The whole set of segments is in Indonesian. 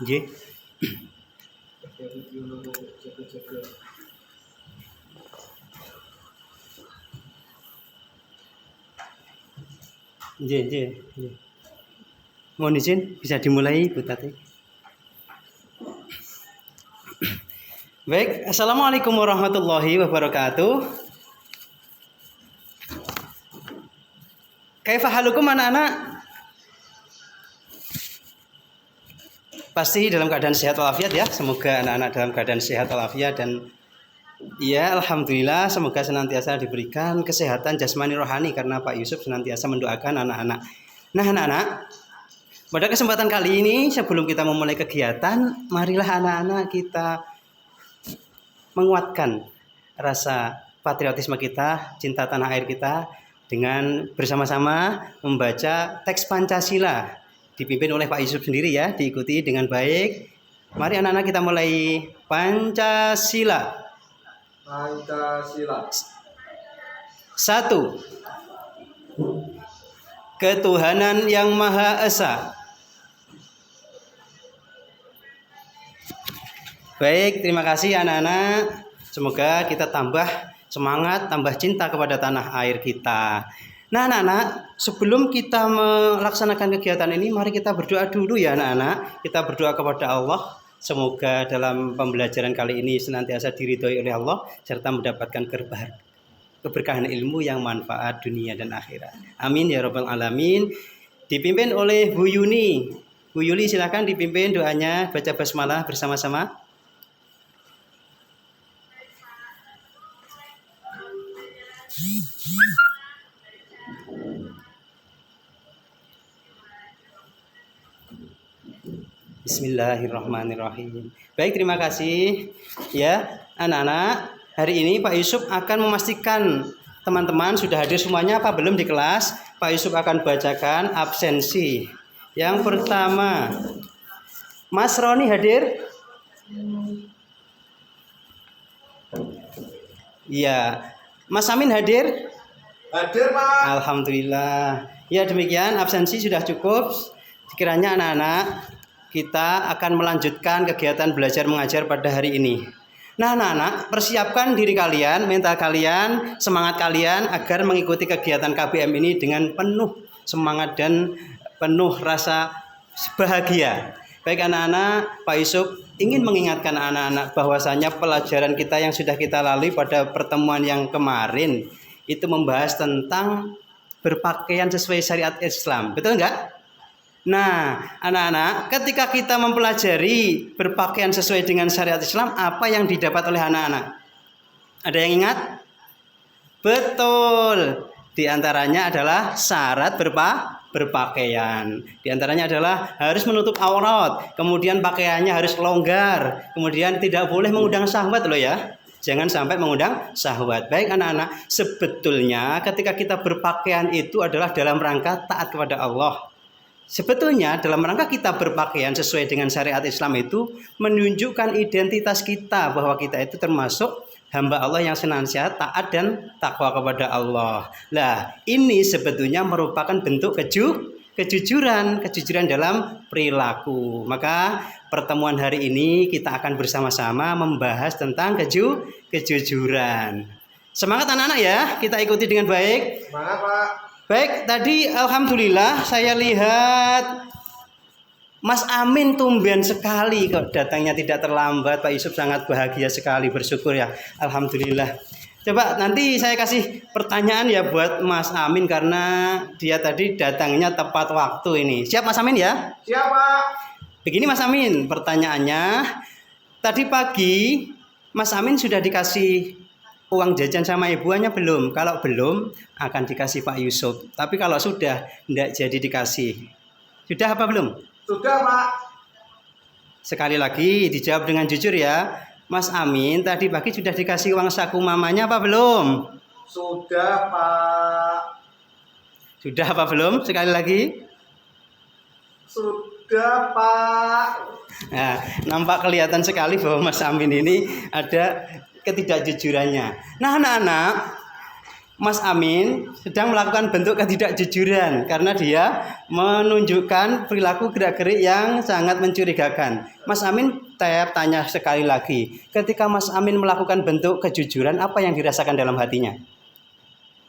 Nggih. Nggih, nggih, nggih. Mohon izin bisa dimulai Bu Tati. Baik, Assalamualaikum warahmatullahi wabarakatuh. Kaifa halukum anak-anak? Pasti dalam keadaan sehat walafiat ya. Semoga anak-anak dalam keadaan sehat walafiat dan ya alhamdulillah semoga senantiasa diberikan kesehatan jasmani rohani karena Pak Yusuf senantiasa mendoakan anak-anak. Nah, anak-anak, pada kesempatan kali ini sebelum kita memulai kegiatan, marilah anak-anak kita menguatkan rasa patriotisme kita, cinta tanah air kita dengan bersama-sama membaca teks Pancasila dipimpin oleh Pak Yusuf sendiri ya, diikuti dengan baik. Mari anak-anak kita mulai Pancasila. Pancasila. 1. Ketuhanan yang Maha Esa. Baik, terima kasih anak-anak. Semoga kita tambah semangat, tambah cinta kepada tanah air kita. Nah anak-anak, sebelum kita melaksanakan kegiatan ini, mari kita berdoa dulu ya anak-anak. Kita berdoa kepada Allah. Semoga dalam pembelajaran kali ini senantiasa diridhoi oleh Allah, serta mendapatkan keberkahan ilmu yang manfaat dunia dan akhirat. Amin ya rabbal alamin. Dipimpin oleh Bu Yuni. Bu Yuli silakan dipimpin doanya, baca basmalah bersama-sama. Bismillahirrahmanirrahim. Baik, terima kasih ya anak-anak. Hari ini Pak Yusuf akan memastikan teman-teman sudah hadir semuanya apa belum di kelas. Pak Yusuf akan bacakan absensi. Yang pertama, Mas Roni hadir? Iya. Mas Amin hadir? Hadir, Pak. Alhamdulillah. Ya demikian absensi sudah cukup. Sekiranya anak-anak kita akan melanjutkan kegiatan belajar mengajar pada hari ini. Nah anak-anak, persiapkan diri kalian, mental kalian, semangat kalian agar mengikuti kegiatan KBM ini dengan penuh semangat dan penuh rasa bahagia. Baik anak-anak, Pak Yusuf ingin mengingatkan anak-anak bahwasanya pelajaran kita yang sudah kita lalui pada pertemuan yang kemarin itu membahas tentang berpakaian sesuai syariat Islam. Betul enggak? Nah, anak-anak, ketika kita mempelajari berpakaian sesuai dengan syariat Islam, apa yang didapat oleh anak-anak? Ada yang ingat? Betul. Di antaranya adalah syarat berpakaian. Di antaranya adalah harus menutup aurat, kemudian pakaiannya harus longgar, kemudian tidak boleh mengundang syahwat loh ya. Jangan sampai mengundang syahwat. Baik anak-anak, sebetulnya ketika kita berpakaian itu adalah dalam rangka taat kepada Allah. Sebetulnya dalam rangka kita berpakaian sesuai dengan syariat Islam itu menunjukkan identitas kita bahwa kita itu termasuk hamba Allah yang senantiasa taat dan takwa kepada Allah. Nah, ini sebetulnya merupakan bentuk kejujuran dalam perilaku. Maka pertemuan hari ini kita akan bersama-sama membahas tentang kejujuran. Semangat anak-anak ya, kita ikuti dengan baik. Semangat, Pak. Baik, tadi alhamdulillah saya lihat Mas Amin tumben sekali kok datangnya tidak terlambat. Pak Yusuf sangat bahagia sekali, bersyukur ya. Alhamdulillah. Coba nanti saya kasih pertanyaan ya buat Mas Amin karena dia tadi datangnya tepat waktu ini. Siap Mas Amin ya? Siap, Pak. Begini Mas Amin, pertanyaannya. Tadi pagi Mas Amin sudah dikasih uang jajan sama ibuannya belum? Kalau belum akan dikasih Pak Yusuf. Tapi kalau sudah tidak jadi dikasih. Sudah apa belum? Sudah, Pak. Sekali lagi dijawab dengan jujur ya. Mas Amin tadi pagi sudah dikasih uang saku mamanya apa belum? Sudah, Pak. Sudah apa belum? Sekali lagi. Sudah, Pak. Nah, nampak kelihatan sekali bahwa Mas Amin ini ada ketidakjujurannya. Nah anak-anak, Mas Amin sedang melakukan bentuk ketidakjujuran karena dia menunjukkan perilaku gerak-gerik yang sangat mencurigakan. Mas Amin, saya tanya sekali lagi, ketika Mas Amin melakukan bentuk kejujuran, apa yang dirasakan dalam hatinya?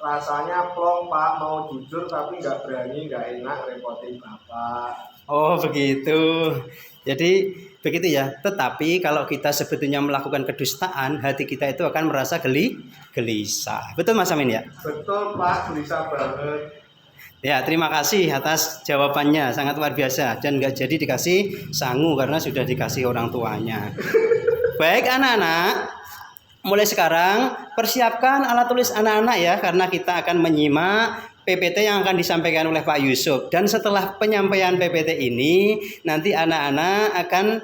Rasanya plong Pak, mau jujur tapi nggak berani, nggak enak repotin Bapak. Oh begitu. Jadi begitu ya. Tetapi kalau kita sebetulnya melakukan kedustaan, hati kita itu akan merasa gelisah. Betul Mas Amin ya? Betul Pak, gelisah banget. Ya, terima kasih atas jawabannya, sangat luar biasa. Dan nggak jadi dikasih sangu karena sudah dikasih orang tuanya. Baik anak-anak, mulai sekarang persiapkan alat tulis anak-anak ya, karena kita akan menyimak PPT yang akan disampaikan oleh Pak Yusuf. Dan setelah penyampaian PPT ini, nanti anak-anak akan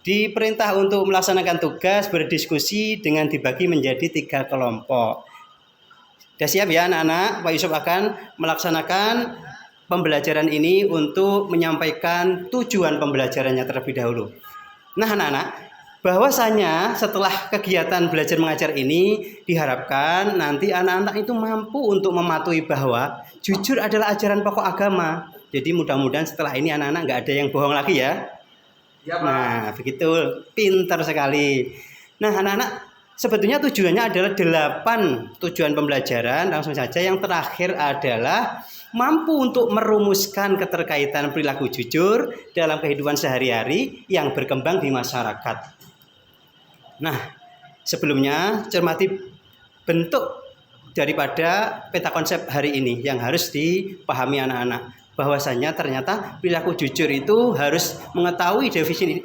diperintah untuk melaksanakan tugas berdiskusi dengan dibagi menjadi 3 kelompok. Sudah siap ya anak-anak? Pak Yusuf akan melaksanakan pembelajaran ini untuk menyampaikan tujuan pembelajarannya terlebih dahulu. Nah anak-anak, bahwasanya setelah kegiatan belajar mengajar ini diharapkan nanti anak-anak itu mampu untuk mematuhi bahwa jujur adalah ajaran pokok agama. Jadi mudah-mudahan setelah ini anak-anak nggak ada yang bohong lagi ya. Ya Pak. Nah begitu, pintar sekali. Nah anak-anak, sebetulnya tujuannya adalah 8 tujuan pembelajaran. Langsung saja yang terakhir adalah mampu untuk merumuskan keterkaitan perilaku jujur dalam kehidupan sehari-hari yang berkembang di masyarakat. Nah, sebelumnya cermati bentuk daripada peta konsep hari ini yang harus dipahami anak-anak. Bahwasanya ternyata perilaku jujur itu harus mengetahui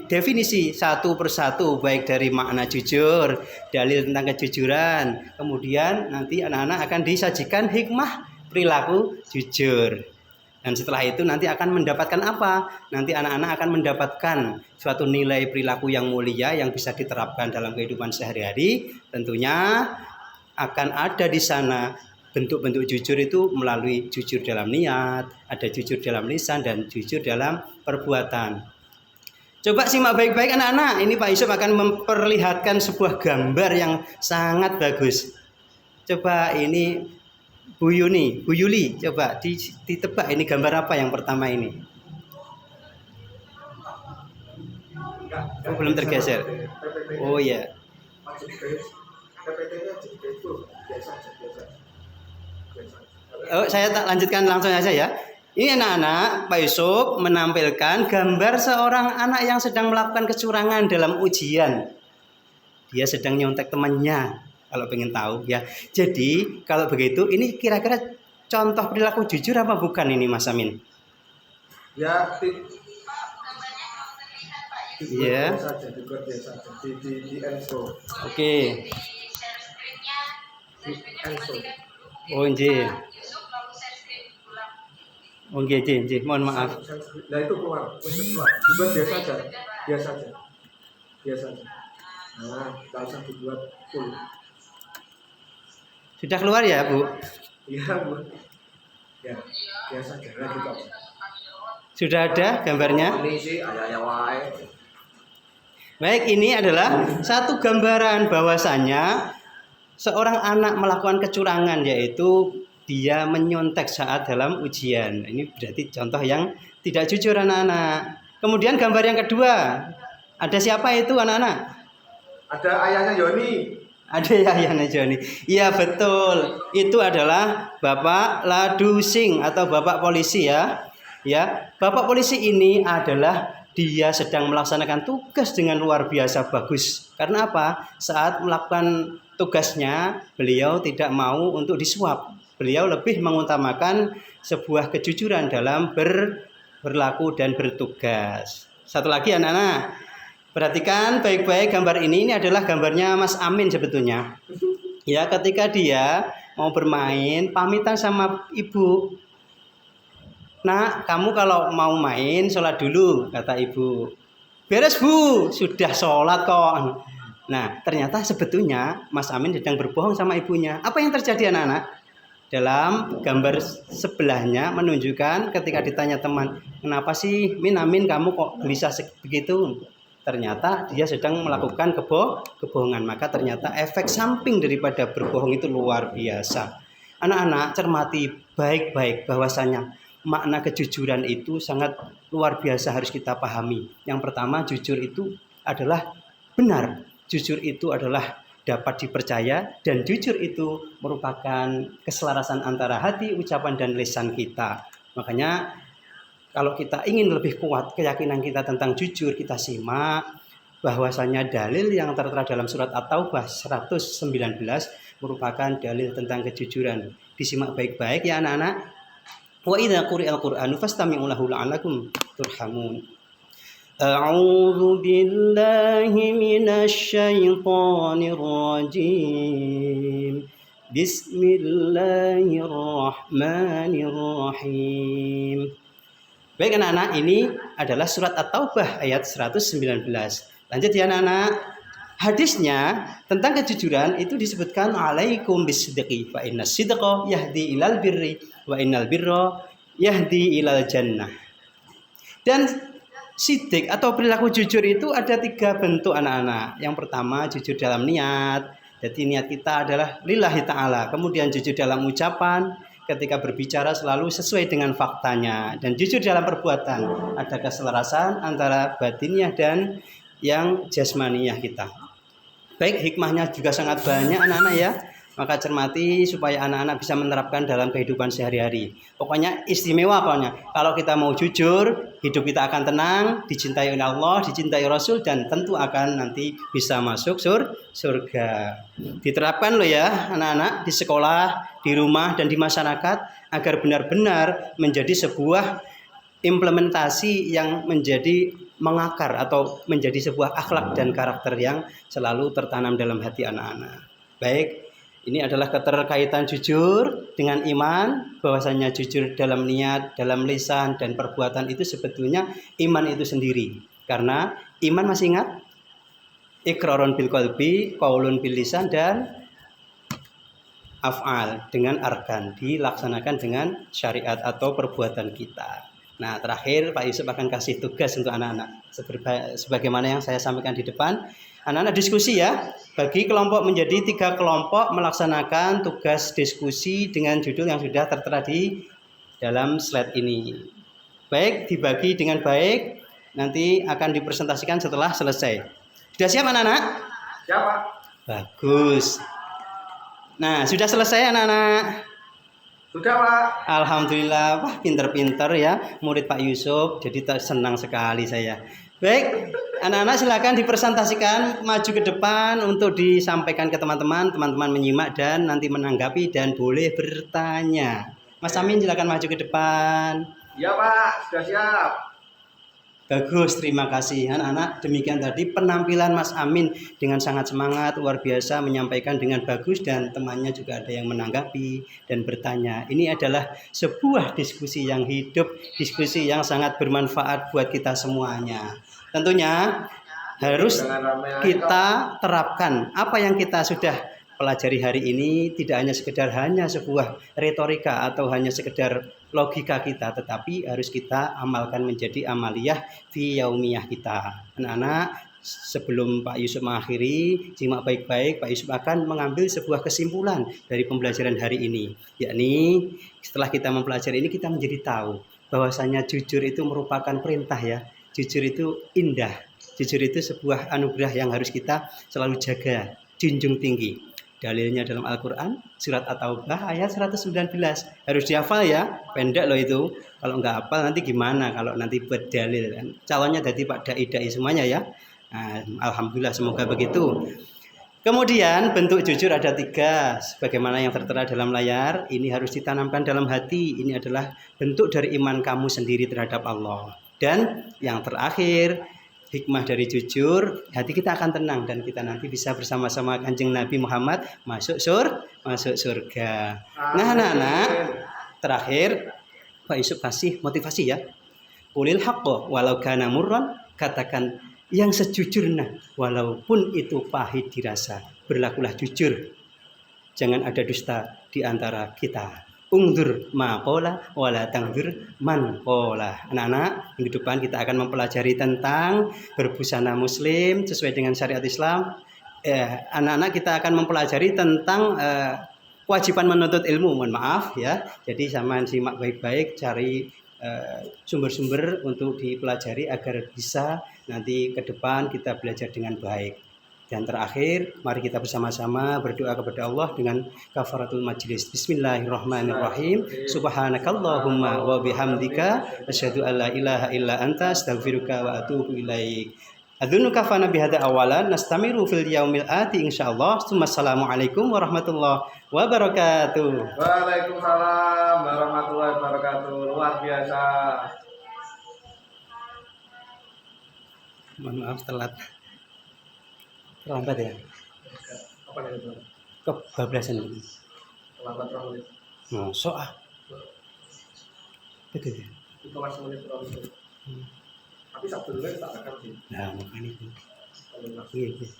definisi satu persatu, baik dari makna jujur, dalil tentang kejujuran. Kemudian nanti anak-anak akan disajikan hikmah perilaku jujur. Dan setelah itu nanti akan mendapatkan apa? Nanti anak-anak akan mendapatkan suatu nilai perilaku yang mulia yang bisa diterapkan dalam kehidupan sehari-hari. Tentunya akan ada di sana bentuk-bentuk jujur itu melalui jujur dalam niat, ada jujur dalam lisan, dan jujur dalam perbuatan. Coba simak baik-baik anak-anak. Ini Pak Yusuf akan memperlihatkan sebuah gambar yang sangat bagus. Coba ini Bu Yuli, coba ditebak ini gambar apa yang pertama ini? Oh, belum tergeser. Oh ya. Oh, saya tak lanjutkan langsung aja ya. Ini anak-anak, Pak Yusuf menampilkan gambar seorang anak yang sedang melakukan kecurangan dalam ujian. Dia sedang nyontek temannya. Kalau pengen tahu ya. Jadi kalau begitu ini kira-kira contoh perilaku jujur apa bukan ini Mas Amin? Ya, Iya. Oke. Oh nggih. Oh nggih, mohon maaf. Nah itu keluar. Dibuat biasa aja. Nah, nggak usah dibuat full. Sudah keluar ya, Bu? Iya, Bu. Ya, biasa aja gitu. Sudah ada gambarnya? Ini sih ayah wae. Baik, ini adalah satu gambaran bahwasanya seorang anak melakukan kecurangan, yaitu dia menyontek saat dalam ujian. Ini berarti contoh yang tidak jujur anak-anak. Kemudian gambar yang kedua, ada siapa itu anak-anak? Ada ayahnya Yoni. Ada ayahnya Joni. Iya betul. Itu adalah Bapak Ladusing atau Bapak polisi ya. Ya, Bapak polisi ini adalah dia sedang melaksanakan tugas dengan luar biasa bagus. Karena apa? Saat melakukan tugasnya, beliau tidak mau untuk disuap. Beliau lebih mengutamakan sebuah kejujuran dalam berlaku dan bertugas. Satu lagi anak-anak, perhatikan baik-baik gambar ini adalah gambarnya Mas Amin sebetulnya. Ya, ketika dia mau bermain, pamitan sama ibu. Nah, kamu kalau mau main, sholat dulu, kata ibu. Beres Bu, sudah sholat kok. Nah, ternyata sebetulnya Mas Amin sedang berbohong sama ibunya. Apa yang terjadi anak-anak? Dalam gambar sebelahnya menunjukkan ketika ditanya teman, kenapa sih Amin kamu kok gelisah begitu? Ternyata dia sedang melakukan kebohongan. Maka ternyata efek samping daripada berbohong itu luar biasa. Anak-anak cermati baik-baik bahwasanya makna kejujuran itu sangat luar biasa harus kita pahami. Yang pertama, jujur itu adalah benar. Jujur itu adalah dapat dipercaya, dan jujur itu merupakan keselarasan antara hati, ucapan, dan lisan kita. Makanya kalau kita ingin lebih kuat keyakinan kita tentang jujur, kita simak bahwasanya dalil yang tertera dalam surat At-Taubah 119 merupakan dalil tentang kejujuran. Disimak baik-baik ya anak-anak. Wa idza quri'al Qur'anu fastami'u lahu la'allakum turhamun. A'udzu billahi minasy syaithanir rajim. Bismillahirrahmanirrahim. Baik anak-anak, ini adalah surat At-Taubah ayat 119. Lanjut ya anak-anak. Hadisnya tentang kejujuran itu disebutkan alaikum bisidqi fa inna sidqa yahdi ilal birri wa innal birra yahdi ilal jannah. Dan sidik atau perilaku jujur itu ada 3 bentuk anak-anak. Yang pertama jujur dalam niat. Jadi niat kita adalah lillahi ta'ala. Kemudian jujur dalam ucapan, ketika berbicara selalu sesuai dengan faktanya. Dan jujur dalam perbuatan, ada keselarasan antara batinnya dan yang jasmaniyah kita. Baik, hikmahnya juga sangat banyak anak-anak ya. Maka cermati supaya anak-anak bisa menerapkan dalam kehidupan sehari-hari. Pokoknya istimewa pokoknya. Kalau kita mau jujur, hidup kita akan tenang, dicintai oleh Allah, dicintai Rasul, dan tentu akan nanti bisa masuk surga. Diterapkan loh ya anak-anak di sekolah, di rumah, dan di masyarakat agar benar-benar menjadi sebuah implementasi yang menjadi mengakar atau menjadi sebuah akhlak dan karakter yang selalu tertanam dalam hati anak-anak. Baik, ini adalah keterkaitan jujur dengan iman, bahwasanya jujur dalam niat, dalam lisan, dan perbuatan itu sebetulnya iman itu sendiri. Karena iman masih ingat? Iqrarun bil qalbi, qaulun bil lisan, dan af'al dengan arkan, dilaksanakan dengan syariat atau perbuatan kita. Nah, terakhir Pak Yusuf akan kasih tugas untuk anak-anak. Sebagaimana yang saya sampaikan di depan, anak-anak diskusi ya. Bagi kelompok menjadi 3 kelompok melaksanakan tugas diskusi dengan judul yang sudah tertera di dalam slide ini. Baik, dibagi dengan baik, nanti akan dipresentasikan setelah selesai. Sudah siap anak-anak? Siap, Pak. Bagus. Nah, sudah selesai anak-anak? Sudah, Pak. Alhamdulillah, wah pinter-pinter ya murid Pak Yusuf, jadi senang sekali saya. Baik, anak-anak silakan dipresentasikan, maju ke depan untuk disampaikan ke teman-teman, teman-teman menyimak dan nanti menanggapi dan boleh bertanya. Mas Amin silakan maju ke depan. Iya, Pak, sudah siap. Bagus, terima kasih anak-anak. Demikian tadi penampilan Mas Amin dengan sangat semangat, luar biasa menyampaikan dengan bagus, dan temannya juga ada yang menanggapi dan bertanya. Ini adalah sebuah diskusi yang hidup, diskusi yang sangat bermanfaat buat kita semuanya. Tentunya harus kita terapkan apa yang kita sudah pelajari hari ini, tidak hanya sekedar sebuah retorika atau hanya sekedar logika kita, tetapi harus kita amalkan menjadi amaliyah fi yaumiyah kita. Anak-anak, sebelum Pak Yusuf mengakhiri, simak baik-baik. Pak Yusuf akan mengambil sebuah kesimpulan dari pembelajaran hari ini, yakni setelah kita mempelajari ini kita menjadi tahu bahwasanya jujur itu merupakan perintah ya. Jujur itu indah, jujur itu sebuah anugerah yang harus kita selalu jaga, junjung tinggi. Dalilnya dalam Al-Quran, surat At-Taubah ayat 119. Harus dihafal ya, pendek loh itu. Kalau nggak hafal nanti gimana kalau nanti buat dalil kan. Calonnya jadi Pak Dai-Dai semuanya ya. Nah, alhamdulillah semoga begitu. Kemudian bentuk jujur ada 3. Sebagaimana yang tertera dalam layar, ini harus ditanamkan dalam hati. Ini adalah bentuk dari iman kamu sendiri terhadap Allah. Dan yang terakhir, hikmah dari jujur, hati kita akan tenang dan kita nanti bisa bersama-sama Kanjeng Nabi Muhammad masuk surga. Nah, anak-anak, terakhir Pak Yusuf kasih motivasi ya. Qulil haqqo walau kana murran, katakan yang sejujurnya walaupun itu pahit dirasa. Berlakulah jujur. Jangan ada dusta di antara kita. Ungdur maqola wala tangdur man qola. Anak-anak, minggu depan kita akan mempelajari tentang berbusana muslim sesuai dengan syariat Islam. Anak-anak kita akan mempelajari tentang kewajiban menuntut ilmu, mohon maaf ya. Jadi sampean simak baik-baik, cari sumber-sumber untuk dipelajari agar bisa nanti ke depan kita belajar dengan baik. Dan terakhir, mari kita bersama-sama berdoa kepada Allah dengan kafaratul majlis. Bismillahirrahmanirrahim. Subhanakallahumma wa bihamdika asyhadu an la ilaha illa anta astaghfiruka wa atubu ilaik. Adzunuka fana bihada awalan nastamiru fil yaumil ati insyaallah. Assalamualaikum warahmatullahi wabarakatuh. Waalaikumsalam warahmatullahi wabarakatuh. Luar biasa. Mohon maaf telat. Terlambat ya. Apa nih itu? Kebablasan ini. Lambat berapa menit? Masuk ah. Betul ya. Itu masih menit berapa menit? Tapi Sabtu dulu tak rekam sih. Nah, makanya itu. Kalau nggak, Iya.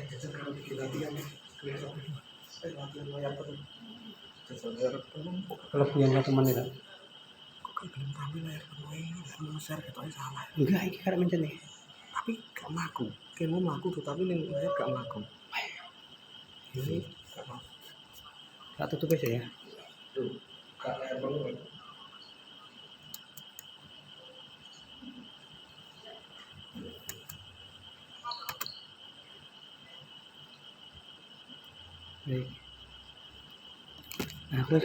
jajal kalau bikin latihan nih. Latihan layar penuh. Jajal layar penuh. Kelebihan satu menit. Kok belum tampil layar penuh ini? Nggak mau share ketoknya salah. Enggak, ini karena mencet nih. Tapi gak mlaku. Kayak mau mlaku tuh tapi ning layar gak mlaku. Ini gak mau. Tak tutup aja ya. Tuh, gak layar penuh. Baik. Nah, terus